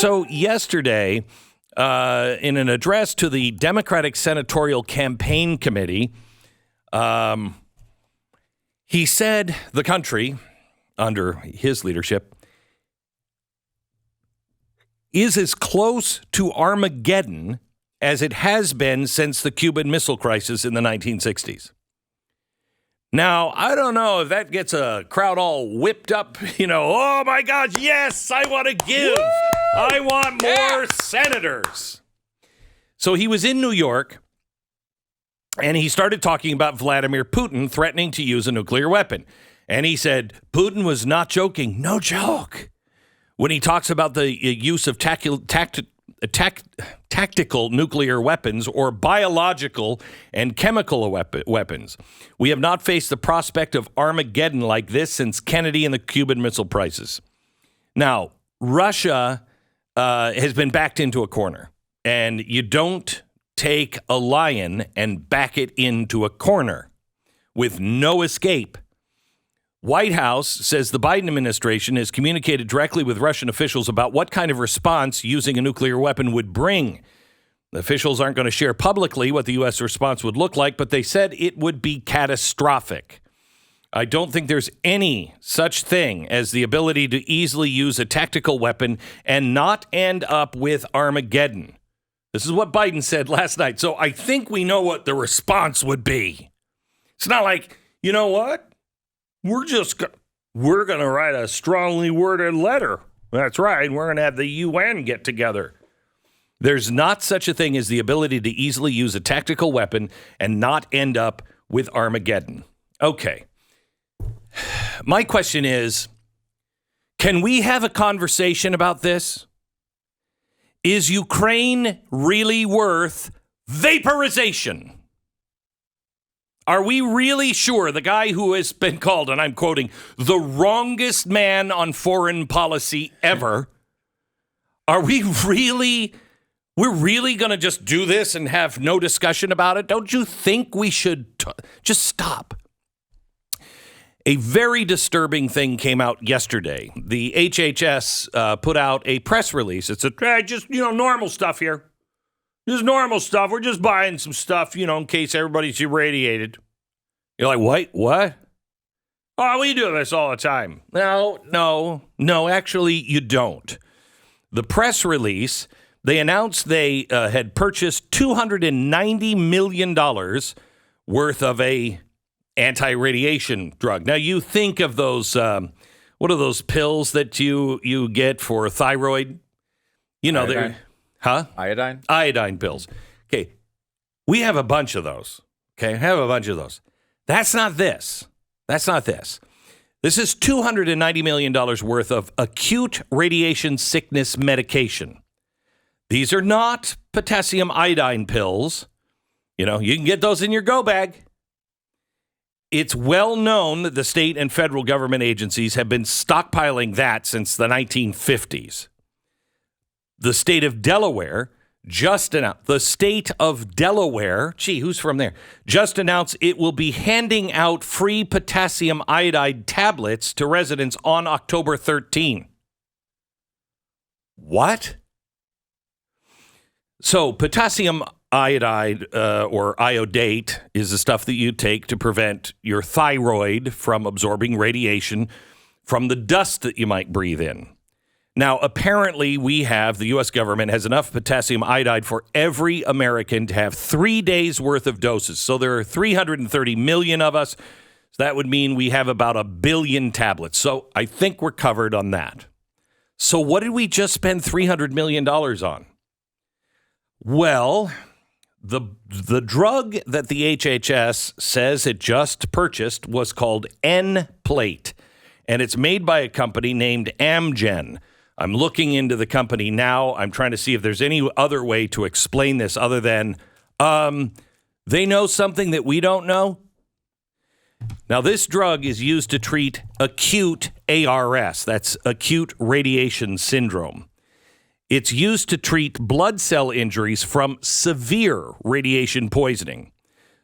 So yesterday, in an address to the Democratic Senatorial Campaign Committee, he said the country, under his leadership, is as close to Armageddon as it has been since the Cuban Missile Crisis in the 1960s. Now, I don't know if that gets a crowd all whipped up, oh my God, yes, I want to give. Woo! I want more senators. So he was in New York, and he started talking about Vladimir Putin threatening to use a nuclear weapon. And he said, Putin was not joking. No joke. When he talks about the use of tactical nuclear weapons or biological and chemical weapons. We have not faced the prospect of Armageddon like this since Kennedy and the Cuban Missile Crisis. Now, Russia has been backed into a corner, and you don't take a lion and back it into a corner with no escape. White House says the Biden administration has communicated directly with Russian officials about what kind of response using a nuclear weapon would bring. The officials aren't going to share publicly what the U.S. response would look like, but they said it would be catastrophic. I don't think there's any such thing as the ability to easily use a tactical weapon and not end up with Armageddon. This is what Biden said last night. So I think we know what the response would be. It's not like, you know what? We're going to write a strongly worded letter. That's right. We're going to have the UN get together. There's not such a thing as the ability to easily use a tactical weapon and not end up with Armageddon. Okay. My question is, can we have a conversation about this? Is Ukraine really worth vaporization? Are we really sure the guy who has been called, and I'm quoting, the wrongest man on foreign policy ever, we're really going to just do this and have no discussion about it? Don't you think we should just stop? A very disturbing thing came out yesterday. The HHS put out a press release. It said, just, normal stuff here. Just normal stuff. We're just buying some stuff, in case everybody's irradiated. You're like, what? Oh, we do this all the time. No, actually, you don't. The press release, they announced they had purchased $290 million worth of a anti-radiation drug. Now, you think of those, what are those pills that you get for thyroid? They're... Huh? Iodine pills. Okay. We have a bunch of those. Okay. That's not this. This is $290 million worth of acute radiation sickness medication. These are not potassium iodine pills. You can get those in your go bag. It's well known that the state and federal government agencies have been stockpiling that since the 1950s. The state of Delaware just announced, who's from there? Just announced it will be handing out free potassium iodide tablets to residents on October 13. What? So potassium iodide or iodate is the stuff that you take to prevent your thyroid from absorbing radiation from the dust that you might breathe in. Now, apparently, the U.S. government has enough potassium iodide for every American to have 3 days worth of doses. So there are 330 million of us. So that would mean we have about 1 billion tablets. So I think we're covered on that. So what did we just spend $300 million on? Well, the drug that the HHS says it just purchased was called N-Plate, and it's made by a company named Amgen. I'm looking into the company now. I'm trying to see if there's any other way to explain this other than they know something that we don't know. Now, this drug is used to treat acute ARS. That's acute radiation syndrome. It's used to treat blood cell injuries from severe radiation poisoning.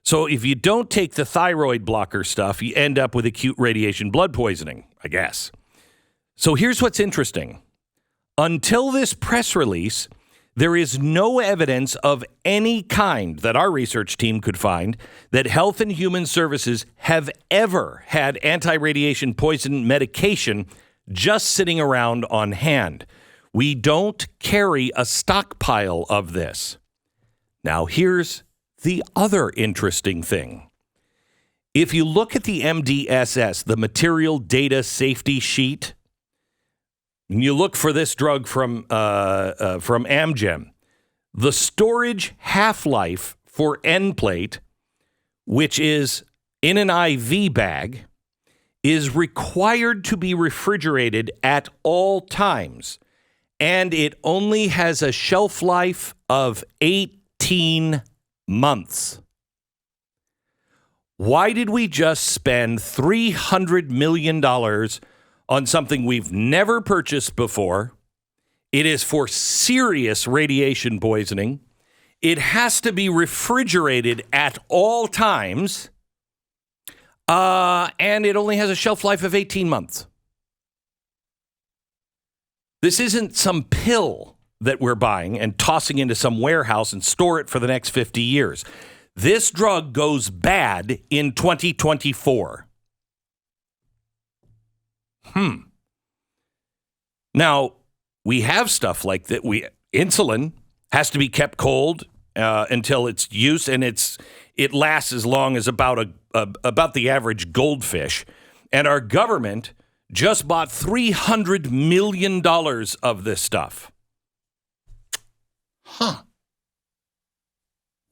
So if you don't take the thyroid blocker stuff, you end up with acute radiation blood poisoning, I guess. So here's what's interesting. Until this press release, there is no evidence of any kind that our research team could find that Health and Human Services have ever had anti-radiation poison medication just sitting around on hand. We don't carry a stockpile of this. Now, here's the other interesting thing. If you look at the MDSS, the Material Data Safety Sheet, and you look for this drug from Amgen, the storage half-life for end plate, which is in an IV bag, is required to be refrigerated at all times, and it only has a shelf life of 18 months. Why did we just spend $300 million on something we've never purchased before? It is for serious radiation poisoning. It has to be refrigerated at all times. And it only has a shelf life of 18 months. This isn't some pill that we're buying and tossing into some warehouse and store it for the next 50 years. This drug goes bad in 2024. Now, we have stuff like that. Insulin has to be kept cold until it's used, and it lasts as long as about the average goldfish. And our government just bought $300 million of this stuff.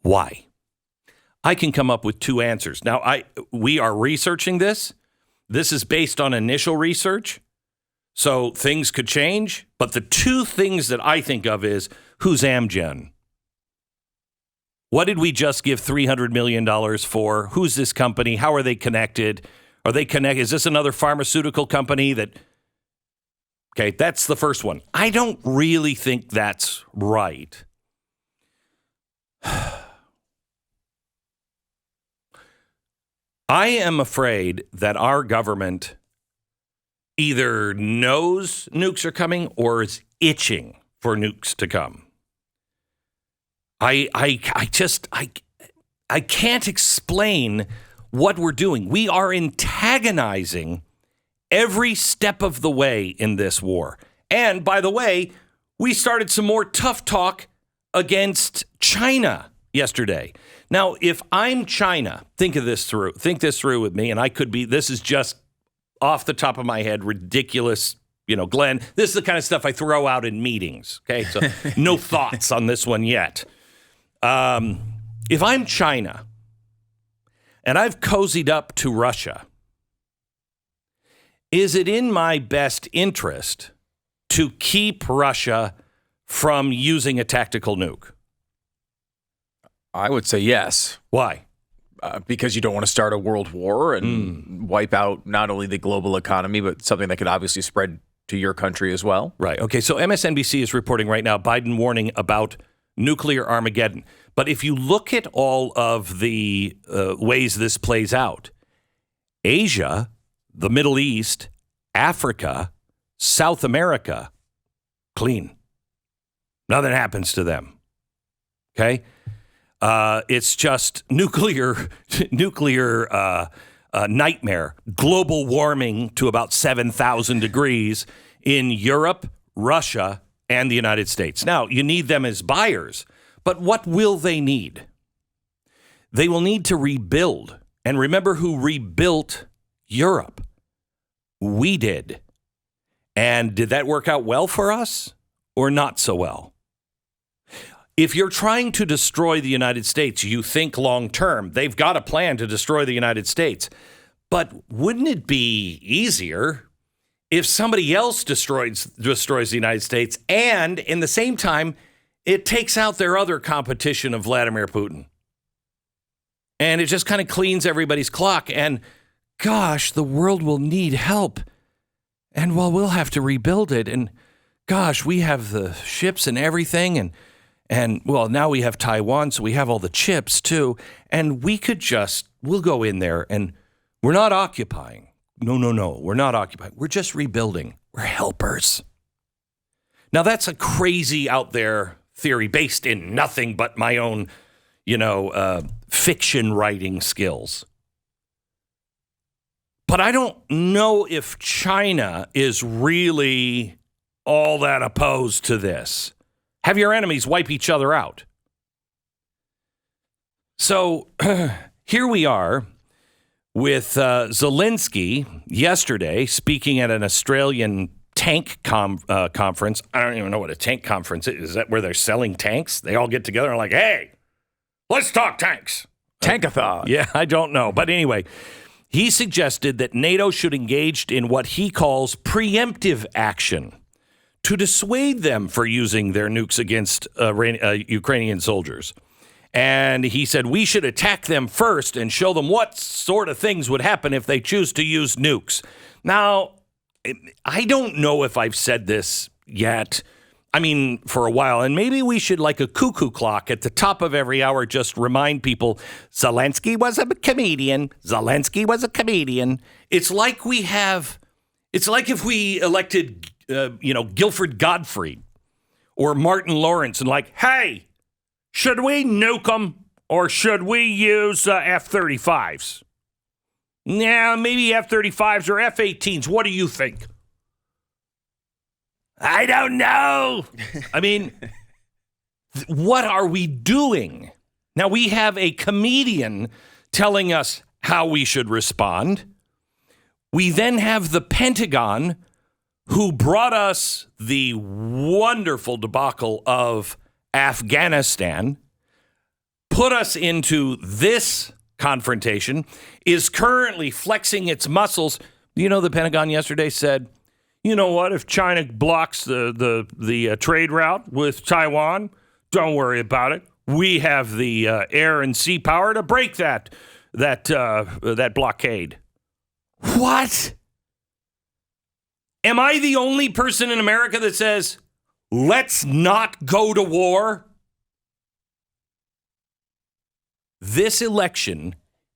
Why? I can come up with two answers. Now, we are researching this. This is based on initial research, so things could change. But the two things that I think of is, who's Amgen? What did we just give $300 million for? Who's this company? How are they connected? Are they connected? Is this another pharmaceutical company that... Okay, that's the first one. I don't really think that's right. I am afraid that our government either knows nukes are coming or is itching for nukes to come. I can't explain what we're doing. We are antagonizing every step of the way in this war. And by the way, we started some more tough talk against China yesterday. Now, if I'm China, think this through with me, and I could be, this is just off the top of my head, ridiculous, Glenn, this is the kind of stuff I throw out in meetings, okay? So no thoughts on this one yet. If I'm China and I've cozied up to Russia, is it in my best interest to keep Russia from using a tactical nuke? I would say yes. Why? Because you don't want to start a world war and wipe out not only the global economy, but something that could obviously spread to your country as well. Right. Okay. So MSNBC is reporting right now, Biden warning about nuclear Armageddon. But if you look at all of the ways this plays out, Asia, the Middle East, Africa, South America, clean. Nothing happens to them. Okay? It's just nuclear nightmare. Global warming to about 7,000 degrees in Europe, Russia, and the United States. Now, you need them as buyers, but what will they need? They will need to rebuild. And remember who rebuilt Europe? We did. And did that work out well for us or not so well? If you're trying to destroy the United States, you think long term. They've got a plan to destroy the United States. But wouldn't it be easier if somebody else destroys the United States and, in the same time, it takes out their other competition of Vladimir Putin? And it just kind of cleans everybody's clock. And, gosh, the world will need help. And, well, we'll have to rebuild it. And, gosh, we have the ships and everything. And well, now we have Taiwan, so we have all the chips, too. And we'll go in there, and we're not occupying. No, we're not occupying. We're just rebuilding. We're helpers. Now, that's a crazy out there theory based in nothing but my own, fiction writing skills. But I don't know if China is really all that opposed to this. Have your enemies wipe each other out. So here we are with Zelensky yesterday speaking at an Australian tank conference. I don't even know what a tank conference is. Is that where they're selling tanks? They all get together and like, hey, let's talk tanks. Tankathon. Yeah, I don't know. But anyway, he suggested that NATO should engage in what he calls preemptive action to dissuade them for using their nukes against Ukrainian soldiers. And he said we should attack them first and show them what sort of things would happen if they choose to use nukes. Now, I don't know if I've said this yet. I mean, for a while. And maybe we should, like a cuckoo clock at the top of every hour, just remind people Zelensky was a comedian. Zelensky was a comedian. It's like if we elected, Guilford Godfrey or Martin Lawrence and like, hey, should we nuke them or should we use F-35s? Nah, maybe F-35s or F-18s. What do you think? I don't know. I mean, what are we doing? Now, we have a comedian telling us how we should respond. We then have the Pentagon, who brought us the wonderful debacle of Afghanistan, put us into this confrontation, is currently flexing its muscles. The Pentagon yesterday said, you know what? If China blocks the trade route with Taiwan, don't worry about it. We have the air and sea power to break that blockade. What? Am I the only person in America that says, let's not go to war? This election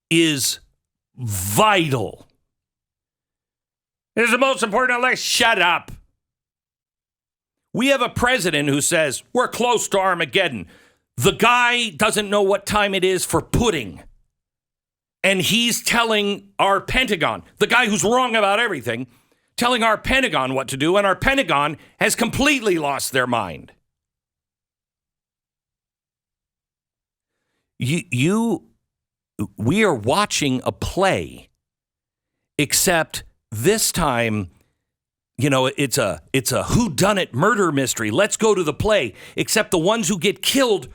is vital. It is the most important election. Shut up. We have a president who says, we're close to Armageddon. The guy doesn't know what time it is for pudding. And he's telling our Pentagon, the guy who's wrong about everything, telling our Pentagon what to do, and our Pentagon has completely lost their mind. We are watching a play, except this time, it's a whodunit murder mystery. Let's go to the play, except the ones who get killed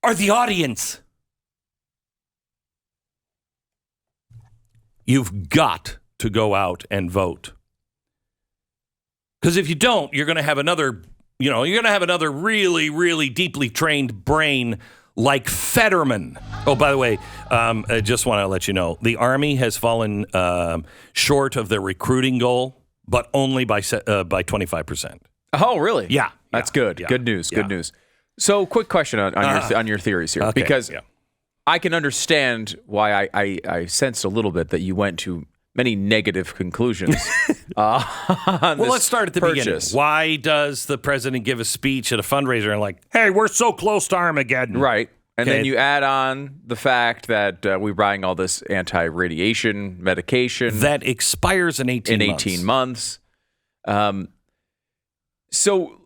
are the audience. You've got to go out and vote. Because if you don't, you're going to have another really, really deeply trained brain like Fetterman. Oh, by the way, I just want to let you know, the Army has fallen short of their recruiting goal, but only by 25%. Oh, really? Yeah. That's good. Yeah. Good news. Good news. So, quick question on your theories here. Okay, because I can understand why I sensed a little bit that you went to many negative conclusions. Let's start at the beginning. Why does the president give a speech at a fundraiser and like, hey, we're so close to Armageddon? Right. And then you add on the fact that we're buying all this anti-radiation medication. That expires in 18 months. So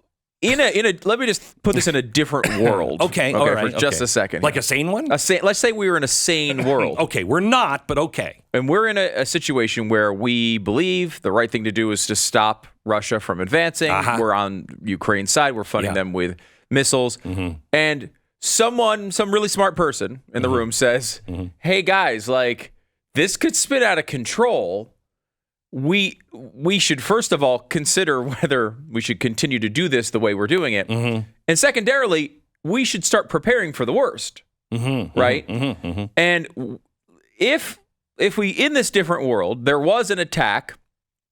in a let me just put this in a different world. Okay, all right. For just a second. Like a sane one? Let's say we were in a sane world. Okay, we're not, but okay. And we're in a situation where we believe the right thing to do is to stop Russia from advancing. Uh-huh. We're on Ukraine's side. We're funding them with missiles. Mm-hmm. And some really smart person in the room says, hey, guys, like, this could spin out of control. We should, first of all, consider whether we should continue to do this the way we're doing it. Mm-hmm. And secondarily, we should start preparing for the worst, right? Mm-hmm. Mm-hmm. And if we, in this different world, there was an attack,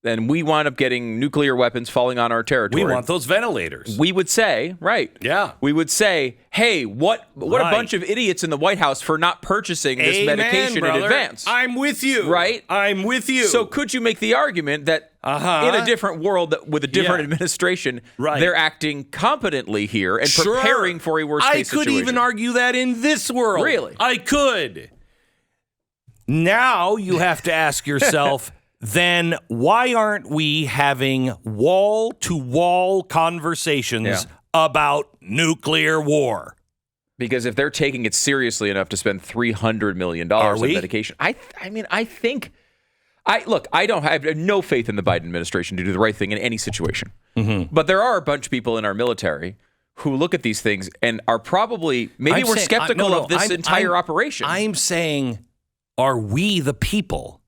then we wind up getting nuclear weapons falling on our territory. We want those ventilators. We would say, right. Yeah. We would say, hey, what a bunch of idiots in the White House for not purchasing this medication in advance. I'm with you. Right? I'm with you. So could you make the argument that in a different world with a different administration, they're acting competently here and preparing for a worst-case situation. I could even argue that in this world. Really? I could. Now you have to ask yourself, then why aren't we having wall-to-wall conversations about nuclear war? Because if they're taking it seriously enough to spend $300 million on medication, I have no faith in the Biden administration to do the right thing in any situation. Mm-hmm. But there are a bunch of people in our military who look at these things and are probably, we're skeptical of this entire operation. I'm saying, are we the people?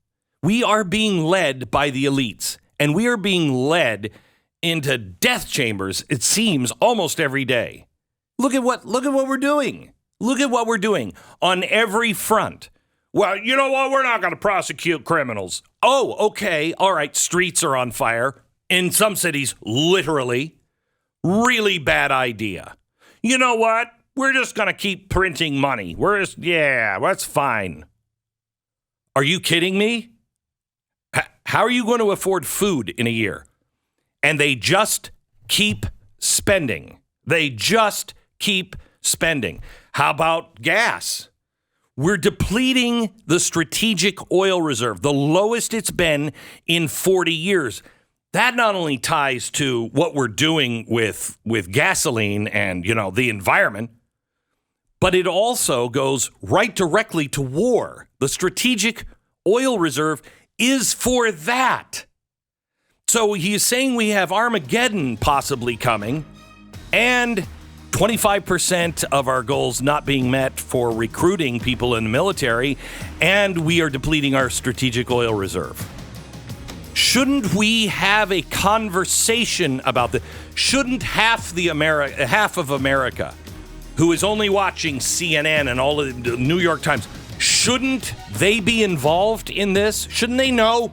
We are being led by the elites, and we are being led into death chambers, it seems, almost every day. Look at what we're doing. Look at what we're doing on every front. Well, you know what? We're not going to prosecute criminals. Oh, okay. All right. Streets are on fire. In some cities, literally. Really bad idea. You know what? We're just going to keep printing money. That's fine. Are you kidding me? How are you going to afford food in a year? And they just keep spending. They just keep spending. How about gas? We're depleting the strategic oil reserve, the lowest it's been in 40 years. That not only ties to what we're doing with gasoline and, the environment, but it also goes right directly to war. The strategic oil reserve is for that. So he's saying we have Armageddon possibly coming, and 25% of our goals not being met for recruiting people in the military, and we are depleting our strategic oil reserve. Shouldn't we have a conversation about this? Shouldn't half of America, who is only watching CNN and all of the New York Times, shouldn't they be involved in this? Shouldn't they know?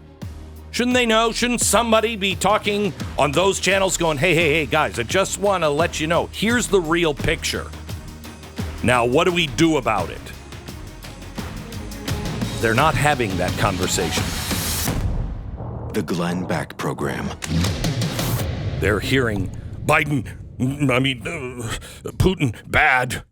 Shouldn't they know? Shouldn't somebody be talking on those channels going, hey, guys, I just want to let you know, here's the real picture. Now, what do we do about it? They're not having that conversation. The Glenn Beck Program. They're hearing Putin, bad.